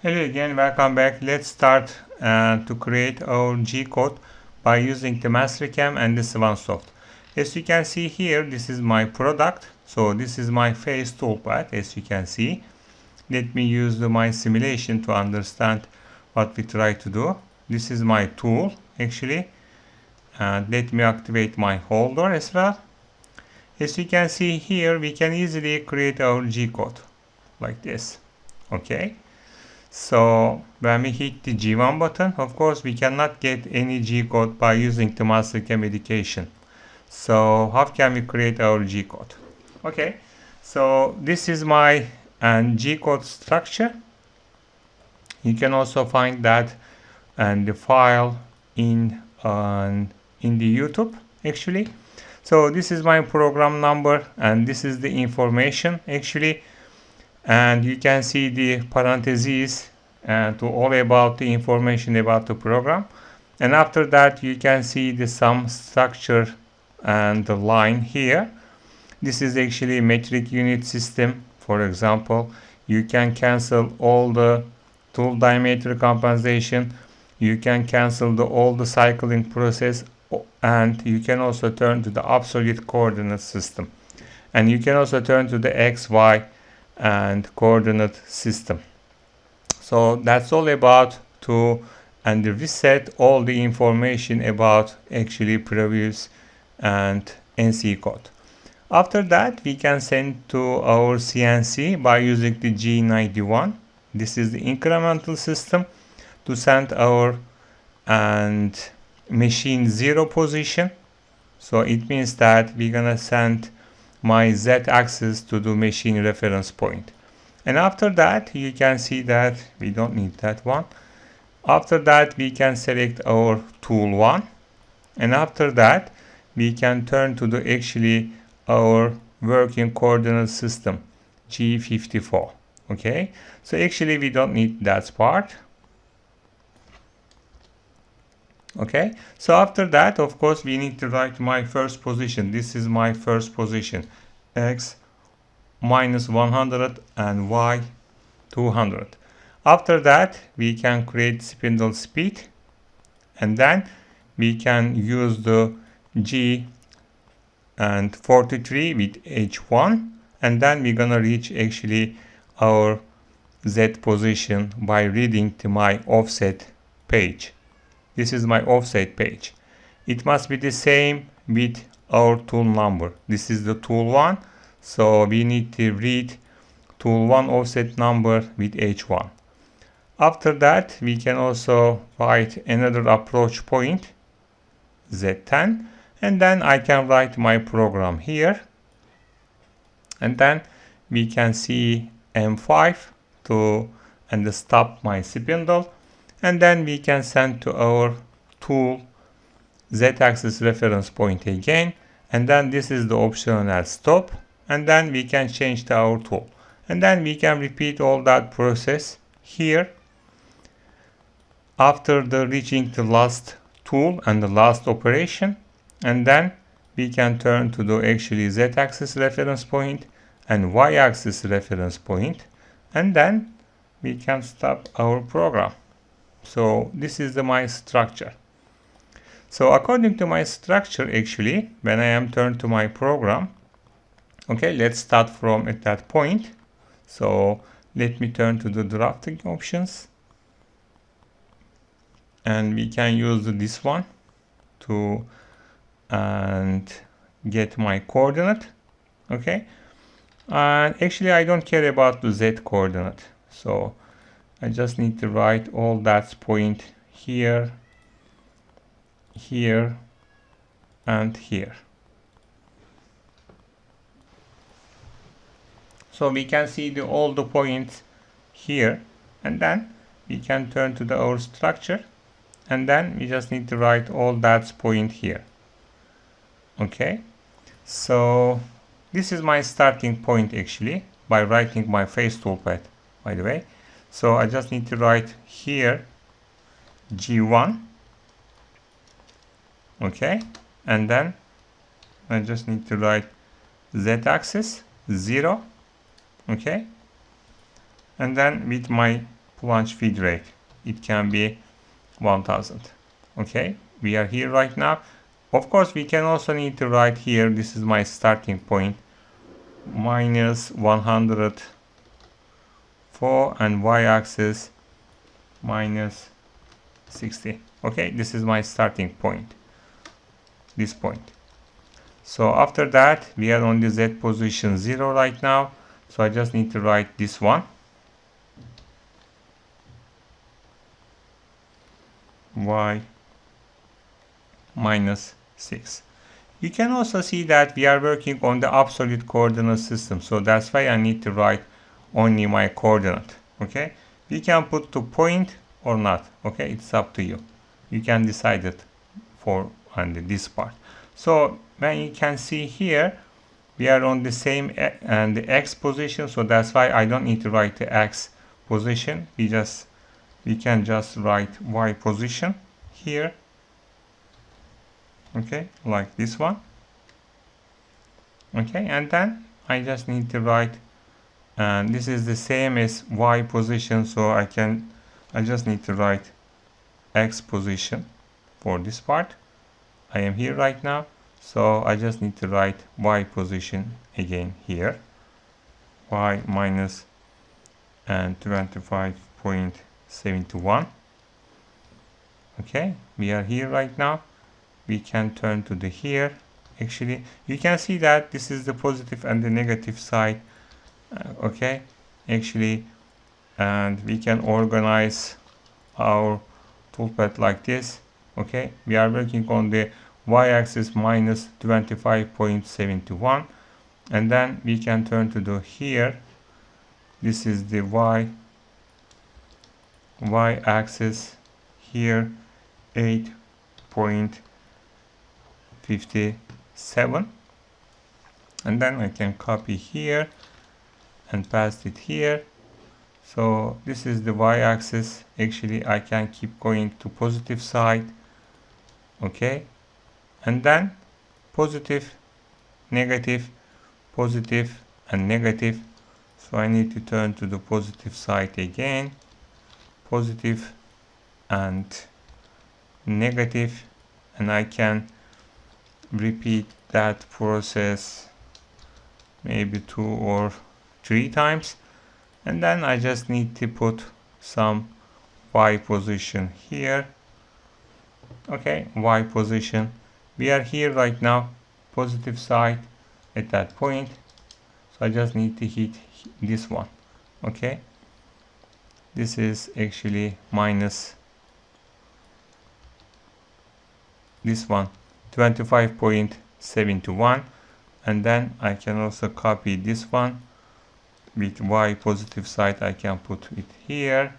Hello again, welcome back. Let's start to create our G code by using the Mastercam and the Swansoft. As you can see here, this is my product. So this is my face toolpath, as you can see. Let me use my simulation to understand what we try to do. This is my tool actually. And let me activate my holder as well. As you can see here, we can easily create our G code like this. Okay. So when we hit the G1 button, of course we cannot get any G code by using the Mastercam education. So how can we create our G code? Okay, so this is my G code structure. You can also find that and the file in the YouTube actually. So this is my program number and this is the information actually. And you can see the parentheses to all about the information about the program. And after that you can see the sum structure and the line here. This is actually a metric unit system. For example, you can cancel all the tool diameter compensation. You can cancel all the cycling process, and you can also turn to the absolute coordinate system. And you can also turn to the X, Y, and coordinate system. So that's all about to reset all the information about actually previous and NC code. After that we can send to our CNC by using the G91. This is the incremental system to send our machine 0 position. So it means that we're gonna send my z-axis to the machine reference point. And after that you can see that we don't need that one. After that we can select our tool 1, and after that we can turn to the actually our working coordinate system G54. Okay, so actually we don't need that part. Okay, so after that of course we need to write my first position. This is my first position, x minus 100 and y 200. After that we can create spindle speed, and then we can use the G and 43 with H1, and then we're gonna reach actually our Z position by reading to my offset page. This is my offset page. It must be the same with our tool number. This is the tool 1, so we need to read tool 1 offset number with H1. After that we can also write another approach point Z10, and then I can write my program here, and then we can see M5 to stop my spindle, and then we can send to our tool z-axis reference point again, and then this is the optional stop, and then we can change to our tool, and then we can repeat all that process here after the reaching the last tool and the last operation. And then we can turn to the actually z-axis reference point and y-axis reference point, and then we can stop our program. So this is my structure. So according to my structure actually, when I am turned to my program, okay, let's start from at that point. So let me turn to the drafting options, and we can use this one to get my coordinate. Okay, and actually I don't care about the z coordinate, so I just need to write all that point here, here, and here. So we can see all the points here, and then we can turn to our structure, and then we just need to write all that point here. Okay, so this is my starting point actually by writing my face toolpath, by the way. So I just need to write here G1, okay, and then I just need to write z-axis 0, okay, and then with my plunge feed rate. It can be 1000. Okay, we are here right now. Of course, we can also need to write here, this is my starting point, minus 104 and y-axis minus 60. Okay, this is my starting point, this point. So after that, we are on the Z position 0 right now. So I just need to write this one. Y minus 6. You can also see that we are working on the absolute coordinate system. So that's why I need to write only my coordinate. Okay. We can put to point or not. Okay. It's up to you. You can decide it for under this part. So when you can see here, we are on the same and the X position. So that's why I don't need to write the X position. We can just write Y position here. Okay, like this one. Okay, and then I just need to write, and this is the same as Y position, so I just need to write X position for this part. I am here right now, so I just need to write Y position again here. Y minus and 25.71. Okay, we are here right now. We can turn to the here. Actually, you can see that this is the positive and the negative side. Okay, actually, and we can organize our toolpath like this. Okay, we are working on the y-axis minus 25.71, and then we can turn to the here. This is the y-axis here, 8.57, and then I can copy here and paste it here. So this is the y-axis. Actually, I can keep going to positive side. Okay, and then positive, negative, positive, and negative. So I need to turn to the positive side again, positive and negative, and I can repeat that process maybe 2 or 3 times, and then I just need to put some Y position here. Okay, Y position. We are here right now, positive side at that point, so I just need to hit this one. Okay, this is actually minus this one, 25.71, and then I can also copy this one with Y positive side. I can put it here,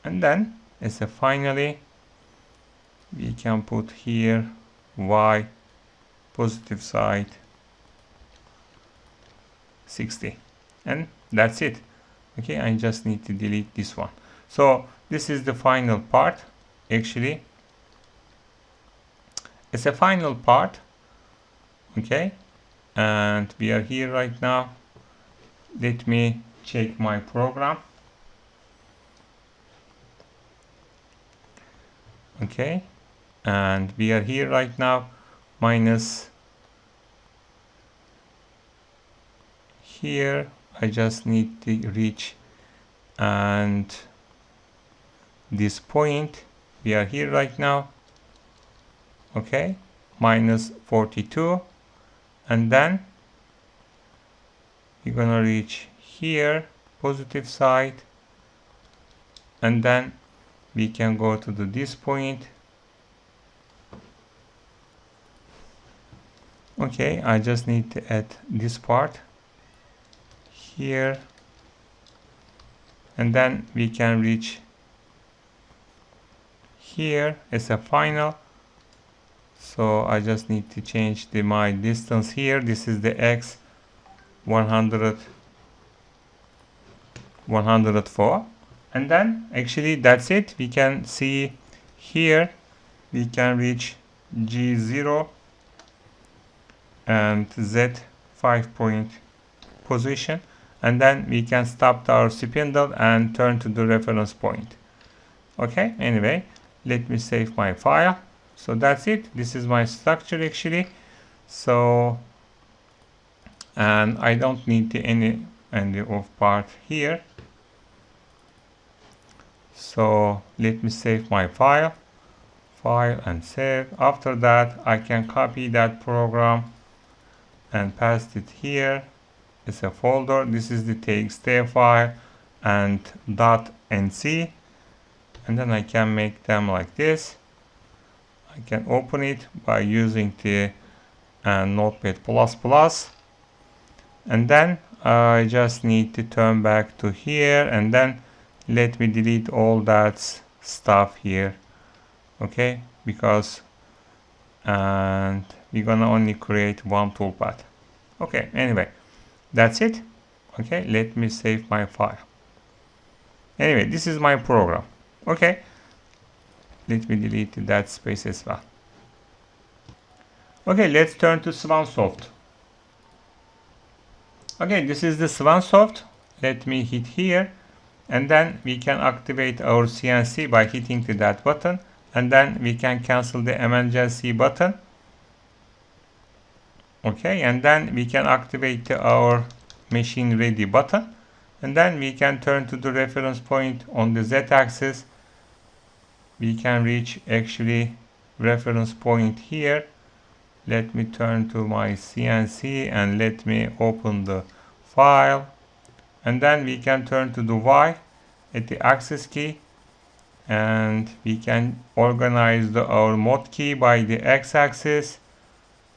and then as a finally we can put here Y positive side 60, and that's it. Okay, I just need to delete this one. So this is the final part. Actually, it's a final part. Okay, and we are here right now. Let me check my program. Okay, and we are here right now, minus here. I just need to reach and this point. We are here right now. Okay, minus 42, and then we're gonna reach here, positive side, and then we can go to this point. Okay, I just need to add this part here, and then we can reach here as a final. So I just need to change my distance here. This is the X 104, and then actually that's it. We can see here we can reach G0 and Z 5 point position, and then we can stop our spindle and turn to the reference point. Okay, anyway, let me save my file. So that's it. This is my structure actually. So, and I don't need any of part here. So let me save my file and save. After that, I can copy that program and paste it here. It's a folder. This is the txt file and .nc, and then I can make them like this. I can open it by using the Notepad++, and then I just need to turn back to here, and then let me delete all that stuff here. Okay, because and we're gonna only create one toolpath. Okay, anyway, that's it. Okay, let me save my file. Anyway, this is my program. Okay, let me delete that space as well. Okay, let's turn to Swansoft. Okay, this is the Swansoft. Let me hit here, and then we can activate our CNC by hitting to that button, and then we can cancel the emergency button. Okay, and then we can activate our machine ready button, and then we can turn to the reference point on the z-axis. We can reach actually reference point here. Let me turn to my CNC and let me open the file, and then we can turn to the Y at the axis key, and we can organize our mod key by the x-axis.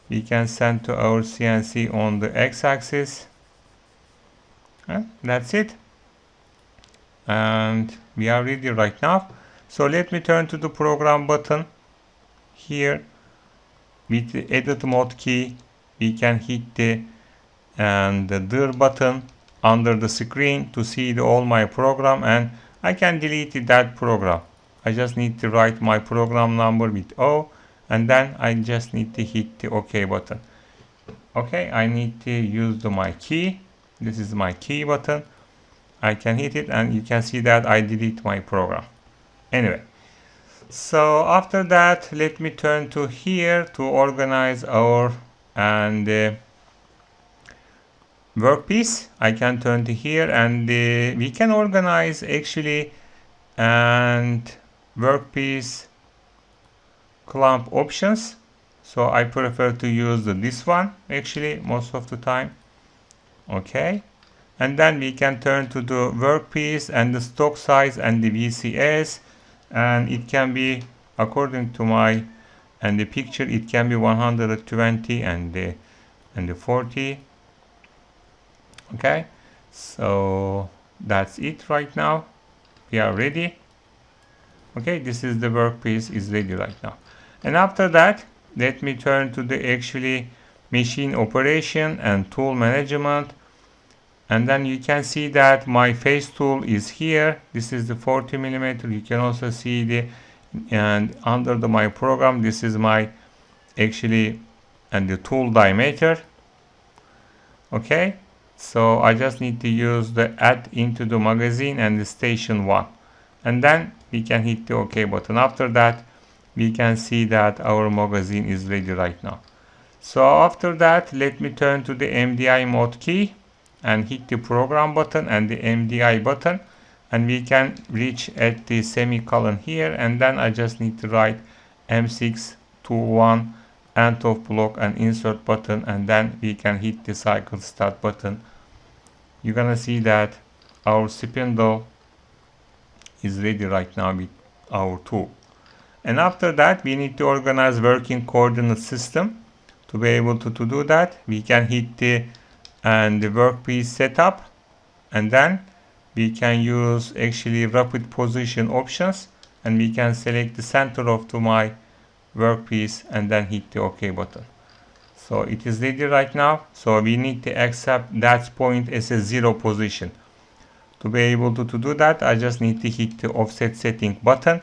We can send to our CNC on the x-axis. That's it, and we are ready right now. So let me turn to the program button here. With the edit mode key, we can hit the dir button under the screen to see all my program, and I can delete that program. I just need to write my program number with O, and then I just need to hit the OK button. Okay, I need to use my key. This is my key button. I can hit it, and you can see that I delete my program. Anyway, so after that, let me turn to here to organize our workpiece. I can turn to here, and we can organize actually workpiece clamp options. So I prefer to use this one actually most of the time. Okay, and then we can turn to the workpiece and the stock size and the VCS, and it can be according to my the picture. It can be 120 and the 40. Okay, so that's it right now. We are ready. Okay, this is the workpiece is ready right now. And after that, let me turn to the actually machine operation and tool management, and then you can see that my face tool is here. This is the 40 millimeter. You can also see the under my program, this is my actually the tool diameter. Okay, so I just need to use the add into the magazine and the station 1, and then we can hit the OK button. After that, we can see that our magazine is ready right now. So after that, let me turn to the MDI mode key and hit the program button and the MDI button, and we can reach at the semicolon here, and then I just need to write M6 tool 1 end of block and insert button, and then we can hit the cycle start button. You're gonna see that our spindle is ready right now with our tool. And after that, we need to organize working coordinate system. To be able to do that, we can hit the workpiece setup, and then we can use actually rapid position options, and we can select the center of my workpiece and then hit the OK button. So it is ready right now. So we need to accept that point as a 0 position. To be able to do that, I just need to hit the offset setting button,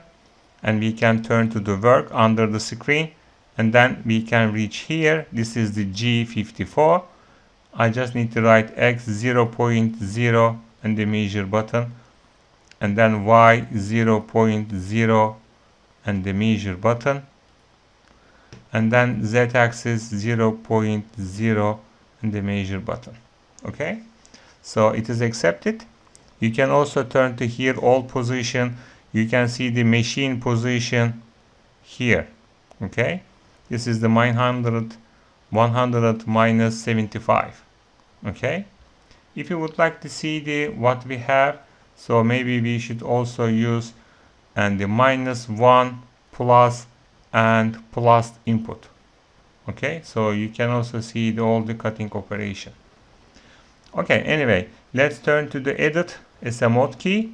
and we can turn to the work under the screen, and then we can reach here. This is the G54, I just need to write X 0.0 and the measure button, and then Y 0.0 and the measure button, and then Z axis 0.0 and the measure button. Okay, so it is accepted. You can also turn to here all position. You can see the machine position here. Okay, this is the 100 minus 75. Okay, if you would like to see the what we have, so maybe we should also use and the -1 plus and plus input. Okay, so you can also see all the cutting operation. Okay, anyway, let's turn to the edit as a mod key,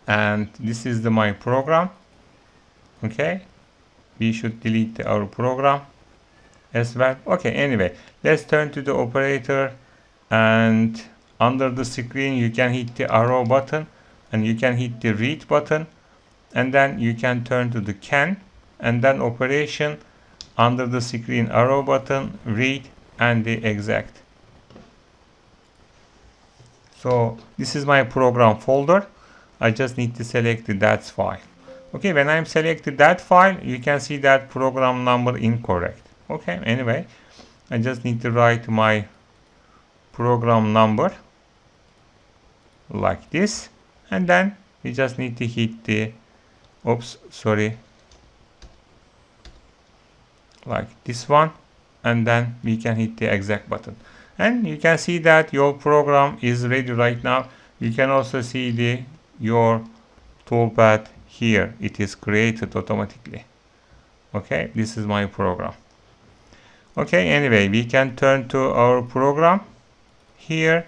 and this is my program. Okay, we should delete our program as well. Okay, anyway, let's turn to the operator, and under the screen you can hit the arrow button and you can hit the read button, and then you can turn to the can, and then operation, under the screen arrow button, read, and the exact. So this is my program folder. I just need to select that file. Okay, when I'm selected that file, you can see that program number incorrect. Okay, anyway, I just need to write my program number like this, and then we just need to hit the like this one, and then we can hit the exact button, and you can see that your program is ready right now. You can also see your toolpath here. It is created automatically. Okay, this is my program. Okay, anyway, we can turn to our program here.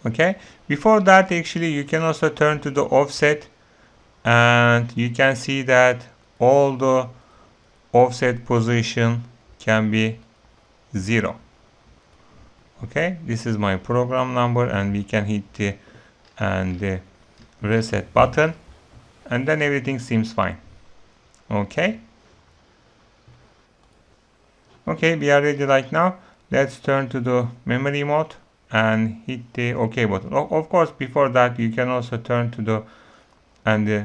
Okay, before that, actually, you can also turn to the offset, and you can see that all the offset position can be 0. Okay, this is my program number, and we can hit the reset button, and then everything seems fine. Okay. Okay, we are ready right now. Let's turn to the memory mode and hit the OK button. Of course, before that, you can also turn to the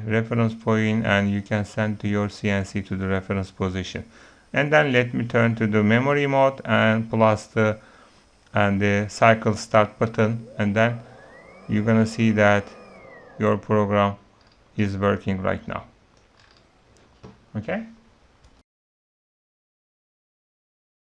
reference point, and you can send to your CNC to the reference position. And then let me turn to the memory mode and plus the cycle start button, and then you're gonna see that your program is working right now. Okay.